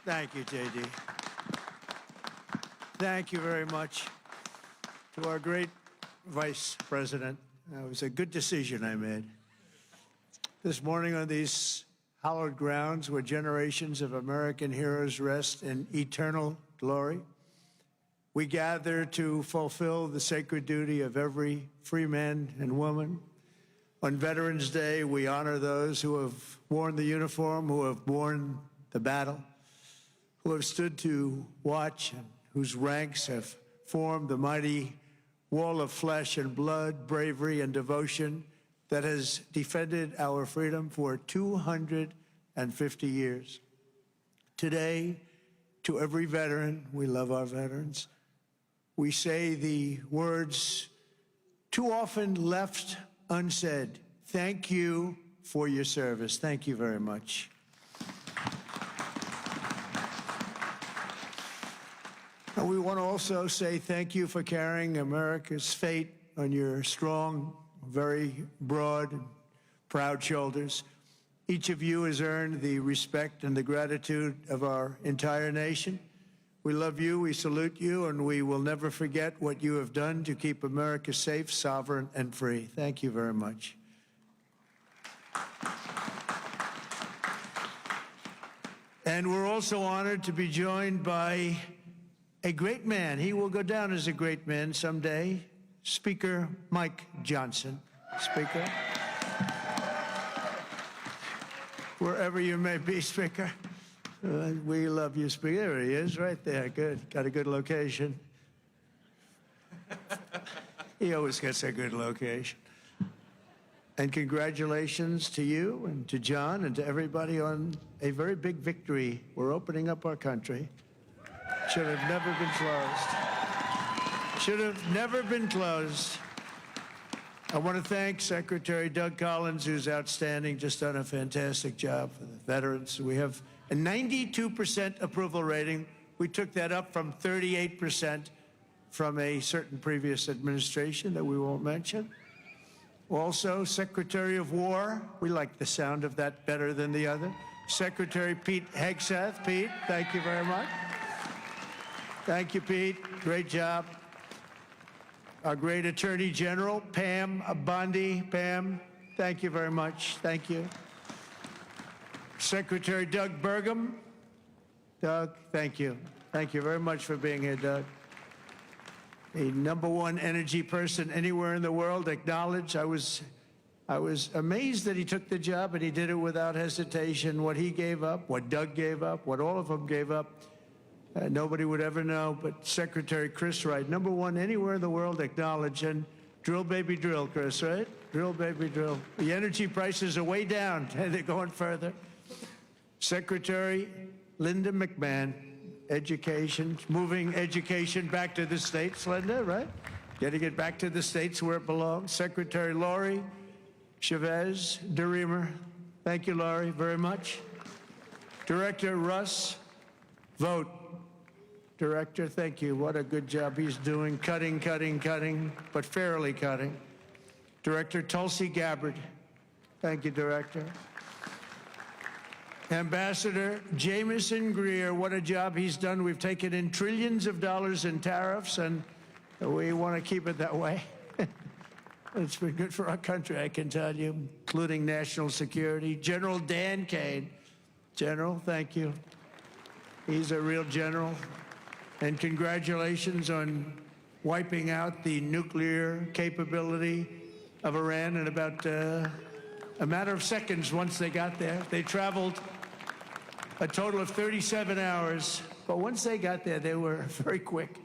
Thank you, J.D. Thank you very much to our great Vice President. It was a good decision I made. This morning on these hallowed grounds where generations of American heroes rest in eternal glory, we gather to fulfill the sacred duty of every free man and woman. On Veterans Day, we honor those who have worn the uniform, who have borne the battle, who have stood to watch and whose ranks have formed the mighty wall of flesh and blood, bravery and devotion that has defended our freedom for 250 years. Today, to every veteran, we love our veterans, we say the words too often left unsaid. Thank you for your service. Thank you very much. And we want to also say thank you for carrying America's fate on your strong, very broad and proud shoulders. Each of you has earned the respect and the gratitude of our entire nation. We love you, we salute you, and we will never forget what you have done to keep America safe, sovereign, and free. Thank you very much. And we're also honored to be joined by a great man. He will go down as a great man someday. Speaker Mike Johnson. Speaker. Wherever you may be, Speaker. We love you, Speaker. There he is, right there. Good. Got a good location. He always gets a good location. And congratulations to you and to John and to everybody on a very big victory. We're opening up our country. Should have never been closed. Should have never been closed. I want to thank Secretary Doug Collins, who's outstanding, just done a fantastic job for the veterans. We have a 92% approval rating. We took that up from 38% from a certain previous administration that we won't mention. Also, Secretary of War, we like the sound of that better than the other. Secretary Pete Hegseth. Pete, thank you very much. Thank you, Pete. Great job. Our great Attorney General, Pam Bondi. Pam, thank you very much. Thank you. Secretary Doug Burgum. Doug, thank you. Thank you very much for being here, Doug. The #1 energy person anywhere in the world, acknowledged. I was amazed that he took the job and he did it without hesitation. What he gave up, what Doug gave up, what all of them gave up, nobody would ever know, but Secretary Chris Wright, #1 anywhere in the world, acknowledged. And drill, baby, drill, Chris, right? Drill, baby, drill. The energy prices are way down, and they're going further. Secretary Linda McMahon, education, moving education back to the states, Linda, right? Getting it back to the states where it belongs. Secretary Laurie Chavez DeReamer, thank you, Laurie, very much. Director Russ Vogt. Director, thank you. What a good job he's doing. Cutting, but fairly cutting. Director Tulsi Gabbard. Thank you, Director. Ambassador Jamieson Greer, what a job he's done. We've taken in trillions of dollars in tariffs, and we want to keep it that way. It's been good for our country, I can tell you, including national security. General Dan Kane. General, thank you. He's a real general. And congratulations on wiping out the nuclear capability of Iran in about a matter of seconds once they got there. They traveled a total of 37 hours, but once they got there, they were very quick.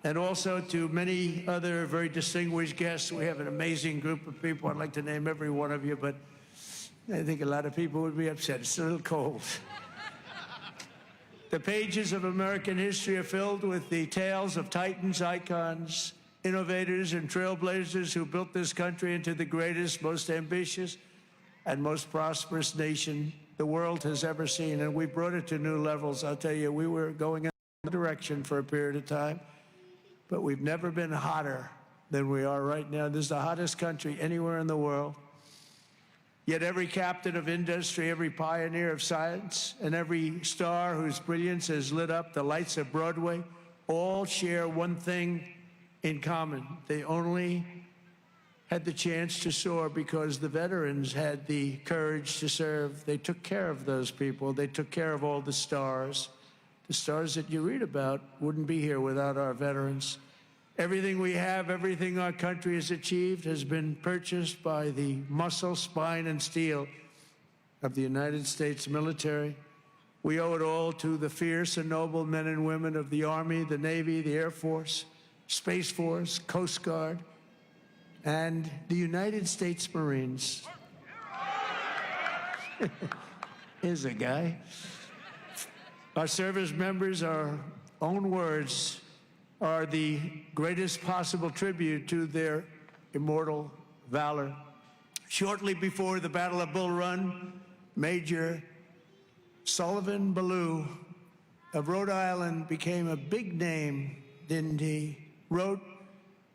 And also to many other very distinguished guests. We have an amazing group of people. I'd like to name every one of you, but I think a lot of people would be upset. It's a little cold. The pages of American history are filled with the tales of titans, icons, innovators, and trailblazers who built this country into the greatest, most ambitious, and most prosperous nation the world has ever seen. And we brought it to new levels. I'll tell you, we were going in a direction for a period of time, but we've never been hotter than we are right now. This is the hottest country anywhere in the world. Yet every captain of industry, every pioneer of science, and every star whose brilliance has lit up the lights of Broadway all share one thing in common. They only had the chance to soar because the veterans had the courage to serve. They took care of those people. They took care of all the stars. The stars that you read about wouldn't be here without our veterans. Everything we have, everything our country has achieved has been purchased by the muscle, spine, and steel of the United States military. We owe it all to the fierce and noble men and women of the Army, the Navy, the Air Force, Space Force, Coast Guard, and the United States Marines. Here's a guy. Our service members, our own words, are the greatest possible tribute to their immortal valor. Shortly before the Battle of Bull Run, Major Sullivan Ballou of Rhode Island became a big name, didn't he? Wrote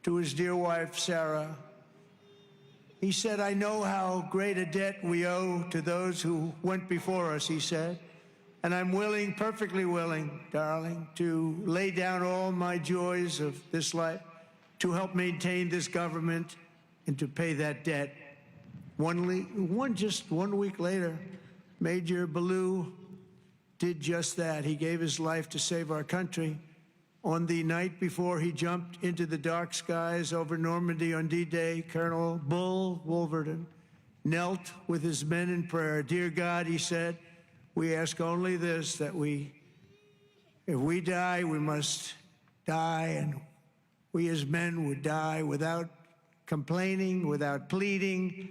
to his dear wife, Sarah. He said, "I know how great a debt we owe to those who went before us," he said. "And I'm willing, perfectly willing, darling, to lay down all my joys of this life to help maintain this government and to pay that debt." Just 1 week later, Major Ballou did just that. He gave his life to save our country. On the night before he jumped into the dark skies over Normandy on D-Day, Colonel Bull Wolverton knelt with his men in prayer. "Dear God," he said, "we ask only this, that if we die, we must die, and we as men would die without complaining, without pleading,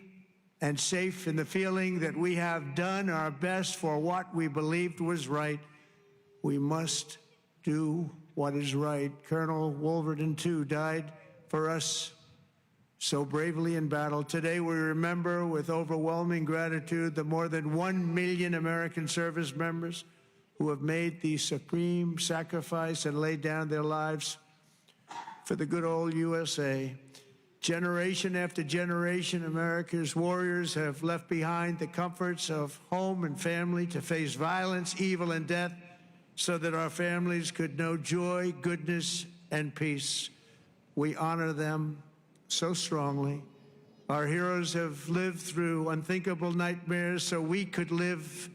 and safe in the feeling that we have done our best for what we believed was right. We must do what is right." Colonel Wolverton, too, died for us so bravely in battle. Today, we remember with overwhelming gratitude the more than 1 million American service members who have made the supreme sacrifice and laid down their lives for the good old USA. Generation after generation, America's warriors have left behind the comforts of home and family to face violence, evil, and death so that our families could know joy, goodness, and peace. We honor them so strongly. Our heroes have lived through unthinkable nightmares so we could live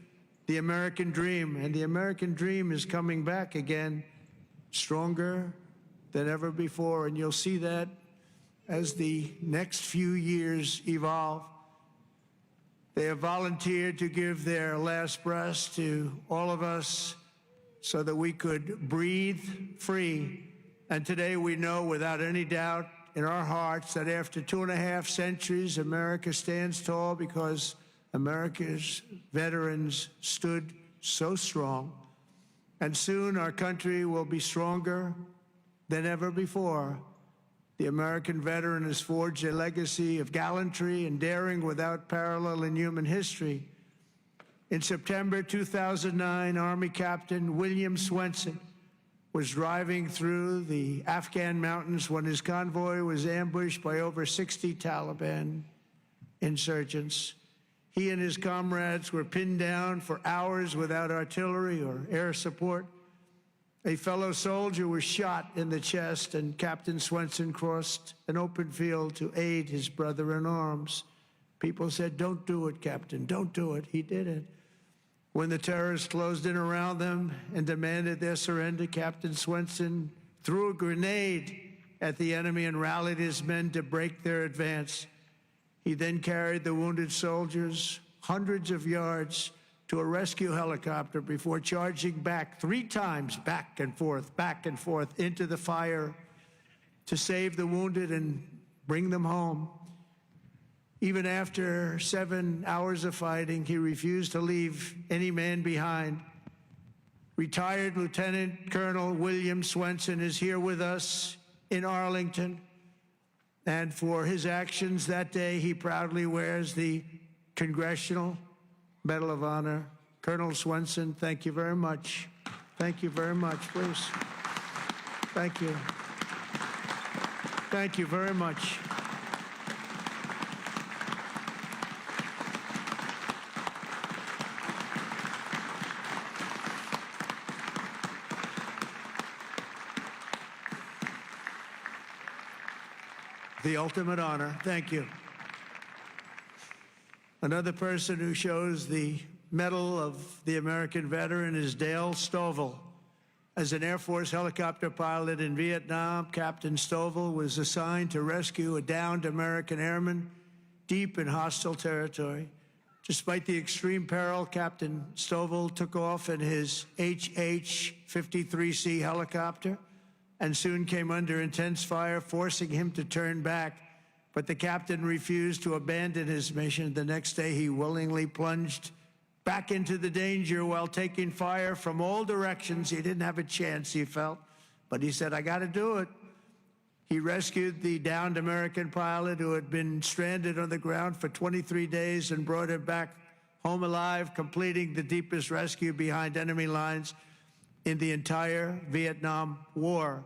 the American dream, and the American dream is coming back again, stronger than ever before, and you'll see that as the next few years evolve. They have volunteered to give their last breaths to all of us so that we could breathe free. And today we know without any doubt in our hearts that after 2.5 centuries, America stands tall because America's veterans stood so strong. And soon our country will be stronger than ever before. The American veteran has forged a legacy of gallantry and daring without parallel in human history. In September 2009, Army Captain William Swenson was driving through the Afghan mountains when his convoy was ambushed by over 60 Taliban insurgents. He and his comrades were pinned down for hours without artillery or air support. A fellow soldier was shot in the chest, and Captain Swenson crossed an open field to aid his brother in arms. People said, "Don't do it, Captain, don't do it." He did it. When the terrorists closed in around them and demanded their surrender, Captain Swenson threw a grenade at the enemy and rallied his men to break their advance. He then carried the wounded soldiers hundreds of yards to a rescue helicopter before charging back 3 times, back and forth into the fire to save the wounded and bring them home. Even after 7 hours of fighting, he refused to leave any man behind. Retired Lieutenant Colonel William Swenson is here with us in Arlington, and for his actions that day, he proudly wears the Congressional Medal of Honor. Colonel Swenson, thank you very much. Thank you very much, please. Thank you. Thank you very much. the ultimate honor. Thank you. Another person who shows the Medal of the American Veteran is Dale Stovall. As an Air Force helicopter pilot in Vietnam, Captain Stovall was assigned to rescue a downed American airman deep in hostile territory. Despite the extreme peril, Captain Stovall took off in his HH-53C helicopter and soon came under intense fire, forcing him to turn back. But the captain refused to abandon his mission. The next day, he willingly plunged back into the danger while taking fire from all directions. He didn't have a chance, he felt, but he said, I got to do it. He rescued the downed American pilot who had been stranded on the ground for 23 days and brought him back home alive, completing the deepest rescue behind enemy lines in the entire Vietnam War.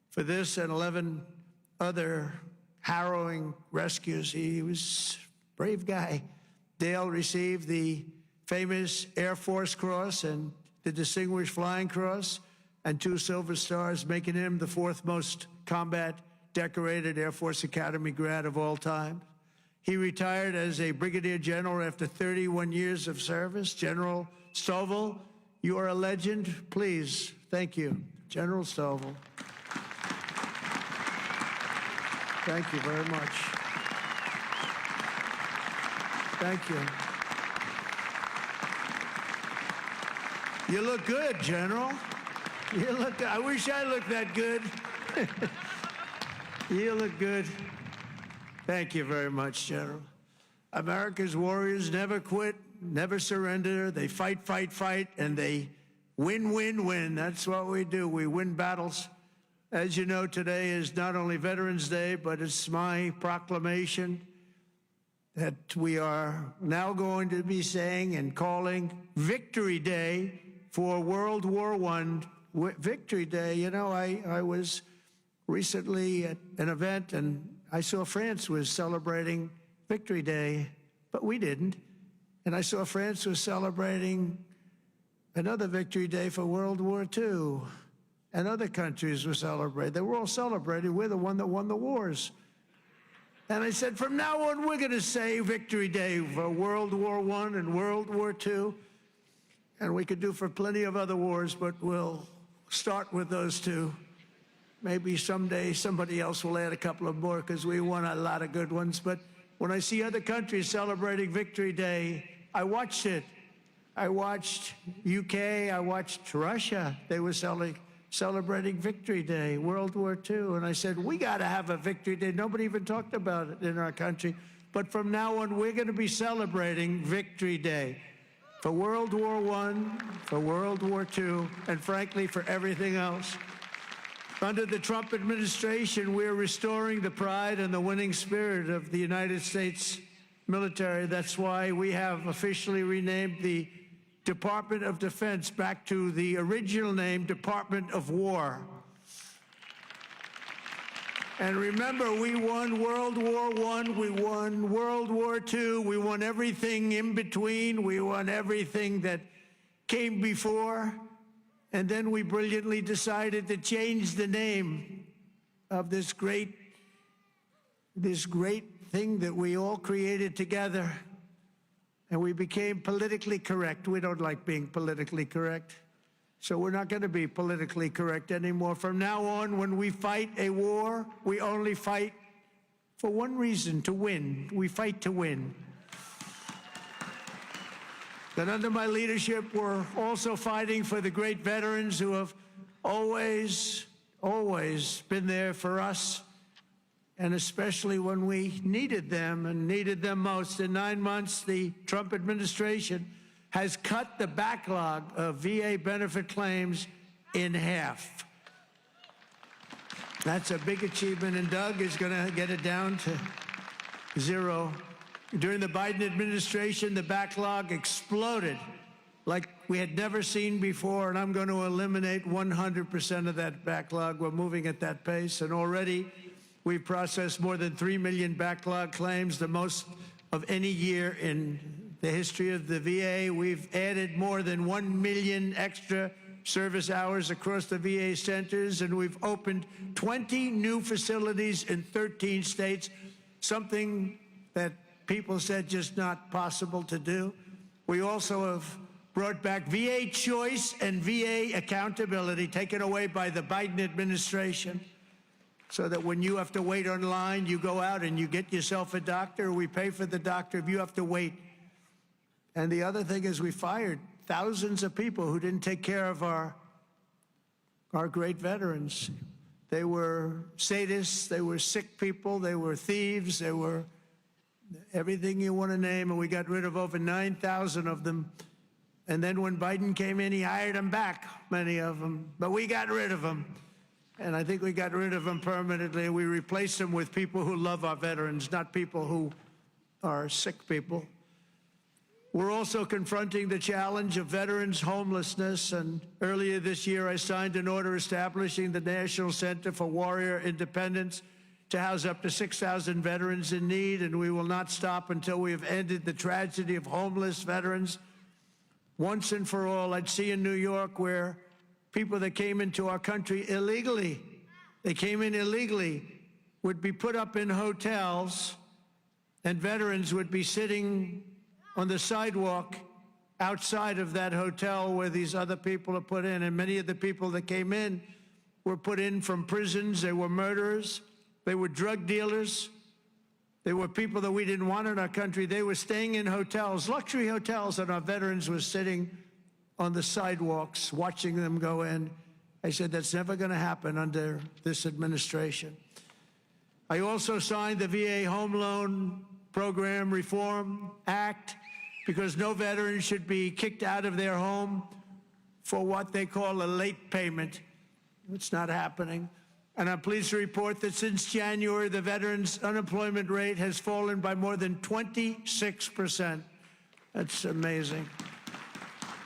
For this and 11 other harrowing rescues, he was a brave guy. Dale received the famous Air Force Cross and the Distinguished Flying Cross and 2 Silver Stars, making him the 4th most combat-decorated Air Force Academy grad of all time. He retired as a brigadier general after 31 years of service. General Stovall, you are a legend. Please, thank you. General Stovall. Thank you very much. Thank you. You look good, General. You look, I wish I looked that good. You look good. Thank you very much, General. America's warriors never quit, never surrender. They fight, fight, fight, and they win, win, win. That's what we do. We win battles. As you know, today is not only Veterans Day, but it's my proclamation that we are now going to be saying and calling Victory Day for World War I. Victory Day. You know, I was recently at an event and I saw France was celebrating Victory Day, but we didn't. And I saw France was celebrating another Victory Day for World War II. And other countries were celebrating. They were all celebrating. We're the one that won the wars. And I said, from now on, we're going to say Victory Day for World War I and World War II. And we could do for plenty of other wars, but we'll start with those 2. Maybe someday somebody else will add a couple of more because we won a lot of good ones. But when I see other countries celebrating Victory Day, I watched it. I watched UK, I watched Russia. They were celebrating Victory Day, World War II. And I said, we got to have a Victory Day. Nobody even talked about it in our country. But from now on, we're going to be celebrating Victory Day for World War I, for World War II, and frankly, for everything else. Under the Trump administration, we're restoring the pride and the winning spirit of the United States military. That's why we have officially renamed the Department of Defense back to the original name, Department of War. And remember, we won World War I, we won World War II, we won everything in between, we won everything that came before. And then we brilliantly decided to change the name of this great thing that we all created together. And we became politically correct. We don't like being politically correct. So we're not going to be politically correct anymore. From now on, when we fight a war, we only fight for one reason, to win. We fight to win. That under my leadership, we're also fighting for the great veterans who have always, always been there for us, and especially when we needed them and needed them most. In 9 months, the Trump administration has cut the backlog of VA benefit claims in half. That's a big achievement, and Doug is going to get it down to 0. During the Biden administration, the backlog exploded like we had never seen before, and I'm going to eliminate 100% of that backlog. We're moving at that pace, and already we've processed more than 3 million backlog claims, the most of any year in the history of the VA. We've added more than 1 million extra service hours across the VA centers, and we've opened 20 new facilities in 13 states, something that people said just not possible to do. We also have brought back VA choice and VA accountability, taken away by the Biden administration, so that when you have to wait online, you go out and you get yourself a doctor. We pay for the doctor if you have to wait. And the other thing is we fired thousands of people who didn't take care of our great veterans. They were sadists, they were sick people, they were thieves, they were everything you want to name, and we got rid of over 9,000 of them. And then when Biden came in, he hired them back, many of them, but we got rid of them. And I think we got rid of them permanently. We replaced them with people who love our veterans, not people who are sick people. We're also confronting the challenge of veterans' homelessness, and earlier this year I signed an order establishing the National Center for Warrior Independence to house up to 6,000 veterans in need, and we will not stop until we have ended the tragedy of homeless veterans once and for all. I'd see in New York where people that came into our country illegally, they came in illegally, would be put up in hotels, and veterans would be sitting on the sidewalk outside of that hotel where these other people are put in. And many of the people that came in were put in from prisons. They were murderers. They were drug dealers. They were people that we didn't want in our country. They were staying in hotels, luxury hotels, and our veterans were sitting on the sidewalks watching them go in. I said, that's never going to happen under this administration. I also signed the VA Home Loan Program Reform Act, because no veteran should be kicked out of their home for what they call a late payment. It's not happening. And I'm pleased to report that since January, the veterans' unemployment rate has fallen by more than 26%. That's amazing.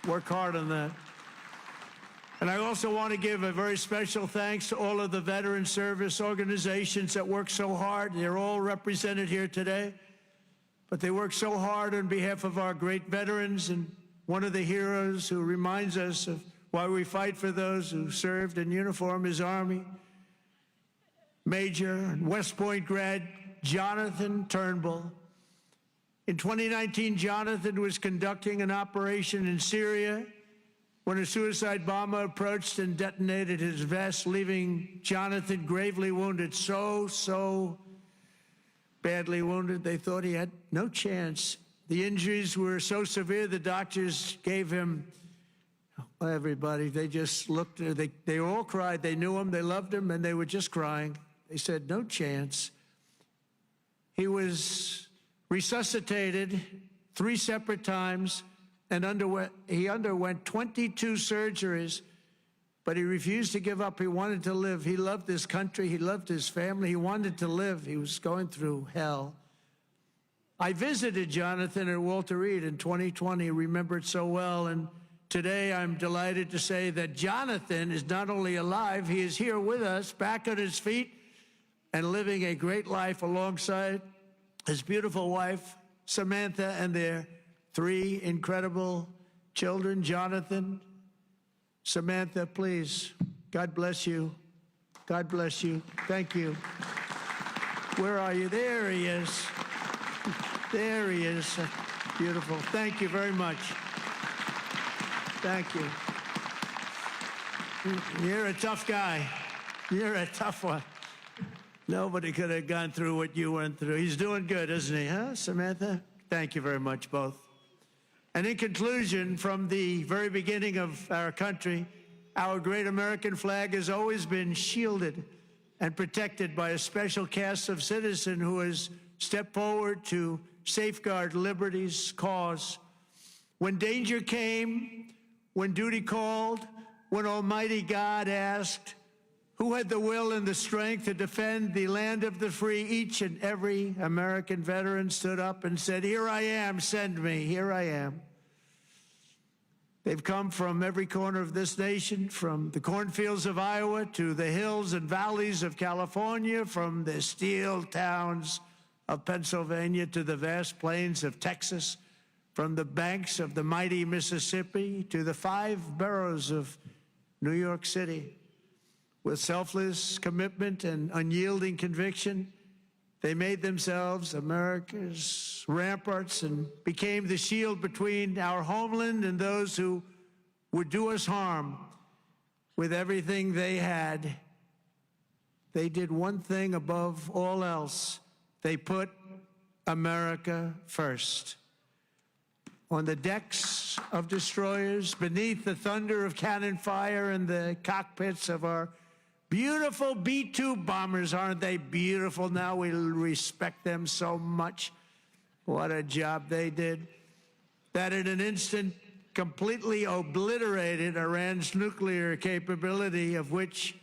Work hard on that. And I also want to give a very special thanks to all of the veteran service organizations that work so hard. They're all represented here today. But they work so hard on behalf of our great veterans, and one of the heroes who reminds us of why we fight for those who served in uniform is Army Major and West Point grad Jonathan Turnbull. In 2019, Jonathan was conducting an operation in Syria when a suicide bomber approached and detonated his vest, leaving Jonathan gravely wounded, so badly wounded, they thought he had no chance. The injuries were so severe, the doctors gave him, everybody, they just looked, they all cried. They knew him, they loved him, and they were just crying. They said, no chance. He was resuscitated 3 separate times, and he underwent 22 surgeries, but he refused to give up. He wanted to live. He loved this country. He loved his family. He wanted to live. He was going through hell. I visited Jonathan at Walter Reed in 2020, remembered so well, and today I'm delighted to say that Jonathan is not only alive, he is here with us, back on his feet, and living a great life alongside his beautiful wife, Samantha, and their 3 incredible children. Jonathan, Samantha, please. God bless you. God bless you. Thank you. Where are you? There he is. There he is. Beautiful. Thank you very much. Thank you. You're a tough guy. You're a tough one. Nobody could have gone through what you went through. He's doing good, isn't he, huh, Samantha? Thank you very much, both. And in conclusion, from the very beginning of our country, our great American flag has always been shielded and protected by a special cast of citizens who has stepped forward to safeguard liberty's cause. When danger came, when duty called, when Almighty God asked, who had the will and the strength to defend the land of the free, each and every American veteran stood up and said, here I am, send me, here I am. They've come from every corner of this nation, from the cornfields of Iowa to the hills and valleys of California, from the steel towns of Pennsylvania to the vast plains of Texas, from the banks of the mighty Mississippi to the 5 boroughs of New York City. With selfless commitment and unyielding conviction, they made themselves America's ramparts and became the shield between our homeland and those who would do us harm. With everything they had, they did one thing above all else. They put America first. On the decks of destroyers, beneath the thunder of cannon fire, in the cockpits of our beautiful B-2 bombers. Aren't they beautiful now? We respect them so much. What a job they did. That in an instant completely obliterated Iran's nuclear capability, of which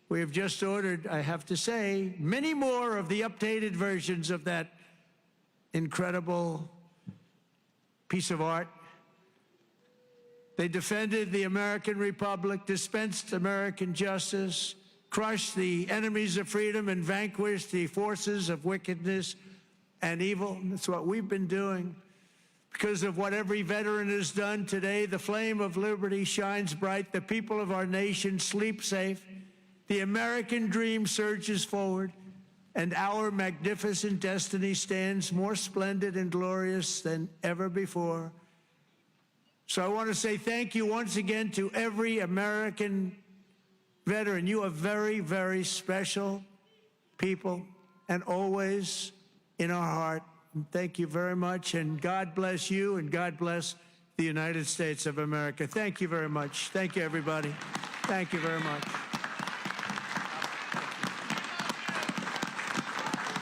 we have just ordered, I have to say, many more of the updated versions of that incredible piece of art. They defended the American Republic, dispensed American justice, crushed the enemies of freedom, and vanquished the forces of wickedness and evil. That's what we've been doing. Because of what every veteran has done today, the flame of liberty shines bright. The people of our nation sleep safe. The American dream surges forward, and our magnificent destiny stands more splendid and glorious than ever before. So I want to say thank you once again to every American veteran. You are very, very special people, and always in our heart. And thank you very much, and God bless you, and God bless the United States of America. Thank you very much. Thank you, everybody. Thank you very much.